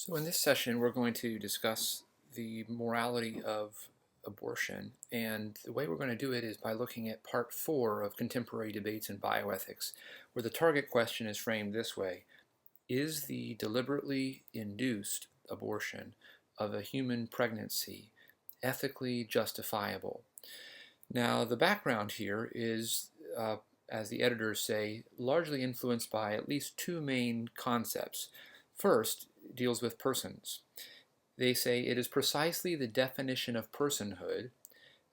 So in this session, we're going to discuss the morality of abortion, and the way we're going to do it is by looking at part 4 of Contemporary Debates in Bioethics, where the target question is framed this way: is the deliberately induced abortion of a human pregnancy ethically justifiable? Now, the background here is, as the editors say, largely influenced by at least two main concepts. First, deals with persons. They say it is precisely the definition of personhood,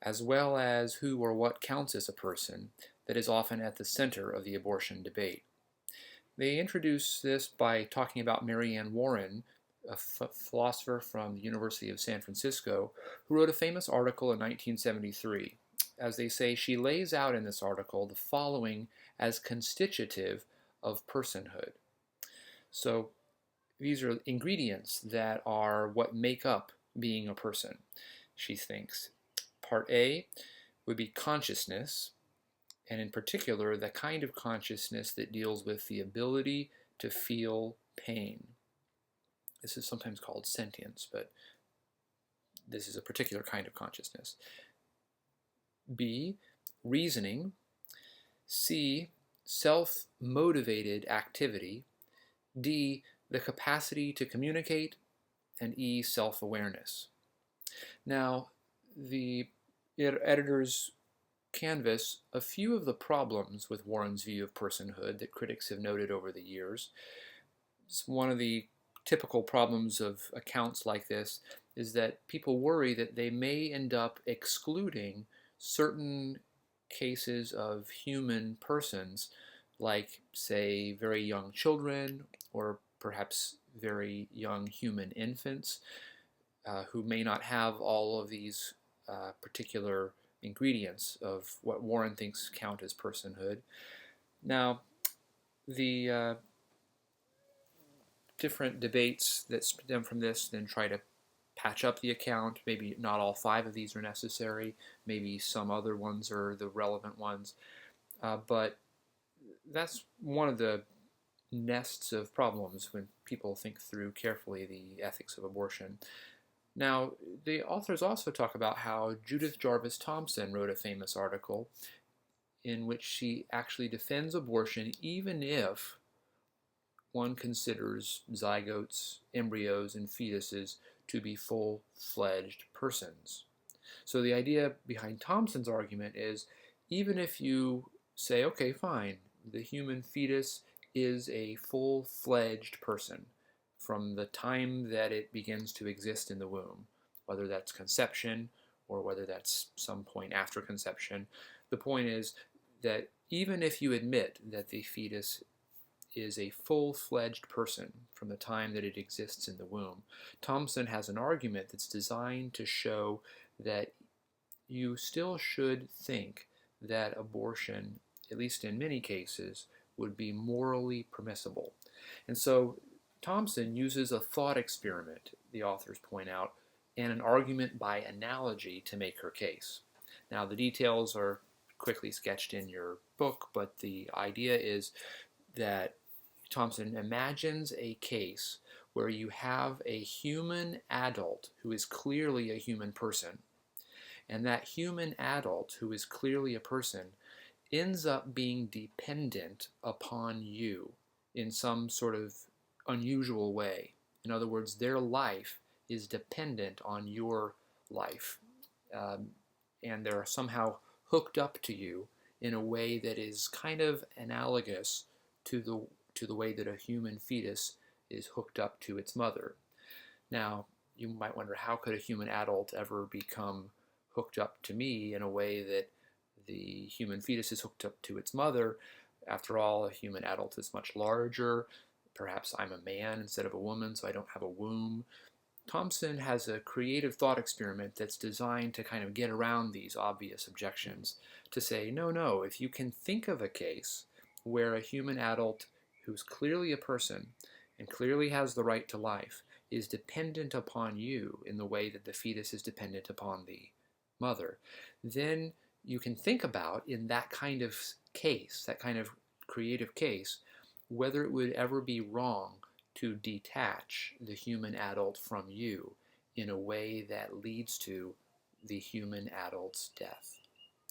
as well as who or what counts as a person, that is often at the center of the abortion debate. They introduce this by talking about Marianne Warren, a philosopher from the University of San Francisco, who wrote a famous article in 1973. As they say, she lays out in this article the following as constitutive of personhood. So these are ingredients that are what make up being a person, she thinks. Part A would be consciousness, and in particular, the kind of consciousness that deals with the ability to feel pain. This is sometimes called sentience, but this is a particular kind of consciousness. B, reasoning. C, self-motivated activity. D, the capacity to communicate. And E, self-awareness. Now, the editors canvass a few of the problems with Warren's view of personhood that critics have noted over the years. One of the typical problems of accounts like this is that people worry that they may end up excluding certain cases of human persons, like, say, very young children or perhaps very young human infants who may not have all of these particular ingredients of what Warren thinks count as personhood. Now, the different debates that stem from this then try to patch up the account. Maybe not all 5 of these are necessary. Maybe some other ones are the relevant ones. But that's one of the nests of problems when people think through carefully the ethics of abortion. Now, the authors also talk about how Judith Jarvis Thomson wrote a famous article in which she actually defends abortion even if one considers zygotes, embryos, and fetuses to be full-fledged persons. So the idea behind Thomson's argument is, even if you say, okay, fine, the human fetus is a full-fledged person from the time that it begins to exist in the womb, whether that's conception or whether that's some point after conception. The point is that even if you admit that the fetus is a full-fledged person from the time that it exists in the womb, Thomson has an argument that's designed to show that you still should think that abortion, at least in many cases, would be morally permissible. And so Thomson uses a thought experiment, the authors point out, and an argument by analogy to make her case. Now, the details are quickly sketched in your book, but the idea is that Thomson imagines a case where you have a human adult who is clearly a human person, and that human adult who is clearly a person ends up being dependent upon you in some sort of unusual way. In other words, their life is dependent on your life, and they're somehow hooked up to you in a way that is kind of analogous to the way that a human fetus is hooked up to its mother. Now, you might wonder, how could a human adult ever become hooked up to me in a way that the human fetus is hooked up to its mother? After all, a human adult is much larger. Perhaps I'm a man instead of a woman, so I don't have a womb. Thomson has a creative thought experiment that's designed to kind of get around these obvious objections, to say, no, if you can think of a case where a human adult who's clearly a person and clearly has the right to life is dependent upon you in the way that the fetus is dependent upon the mother, then you can think about, in that kind of case, that kind of creative case, whether it would ever be wrong to detach the human adult from you in a way that leads to the human adult's death.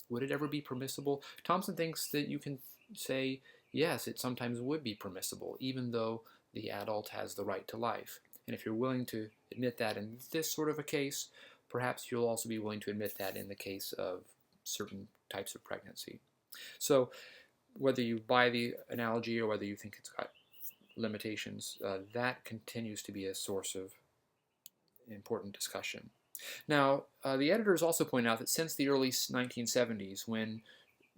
Would it ever be permissible? Thompson thinks that you can say, yes, it sometimes would be permissible, even though the adult has the right to life. And if you're willing to admit that in this sort of a case, perhaps you'll also be willing to admit that in the case of certain types of pregnancy. So whether you buy the analogy or whether you think it's got limitations, that continues to be a source of important discussion. Now, the editors also point out that since the early 1970s, when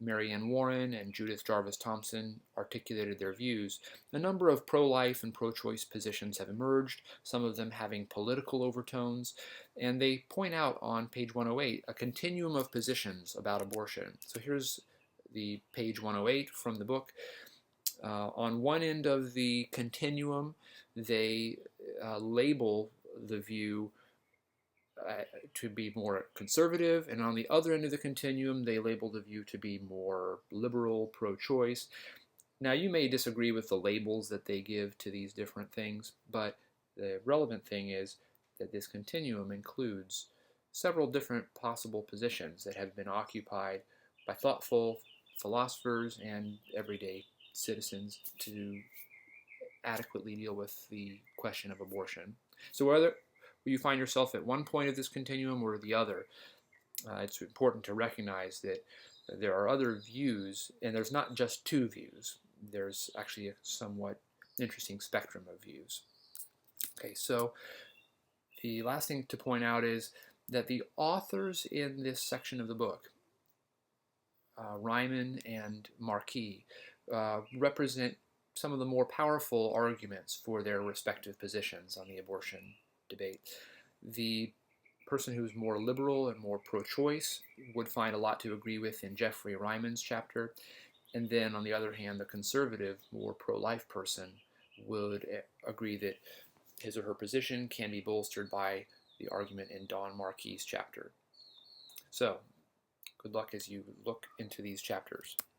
Mary Ann Warren and Judith Jarvis Thomson articulated their views, a number of pro-life and pro-choice positions have emerged, some of them having political overtones, and they point out on page 108 a continuum of positions about abortion. So here's the page 108 from the book. On one end of the continuum, they label the view to be more conservative, and on the other end of the continuum, they label the view to be more liberal, pro-choice. Now, you may disagree with the labels that they give to these different things, but the relevant thing is that this continuum includes several different possible positions that have been occupied by thoughtful philosophers and everyday citizens to adequately deal with the question of abortion. So whether you find yourself at one point of this continuum or the other, it's important to recognize that there are other views, and there's not just two views. There's actually a somewhat interesting spectrum of views. Okay, so the last thing to point out is that the authors in this section of the book, Ryman and Marquis, represent some of the more powerful arguments for their respective positions on the abortion debate. The person who's more liberal and more pro-choice would find a lot to agree with in Jeffrey Ryman's chapter, and then on the other hand, the conservative, more pro-life person would agree that his or her position can be bolstered by the argument in Don Marquis' chapter. So, good luck as you look into these chapters.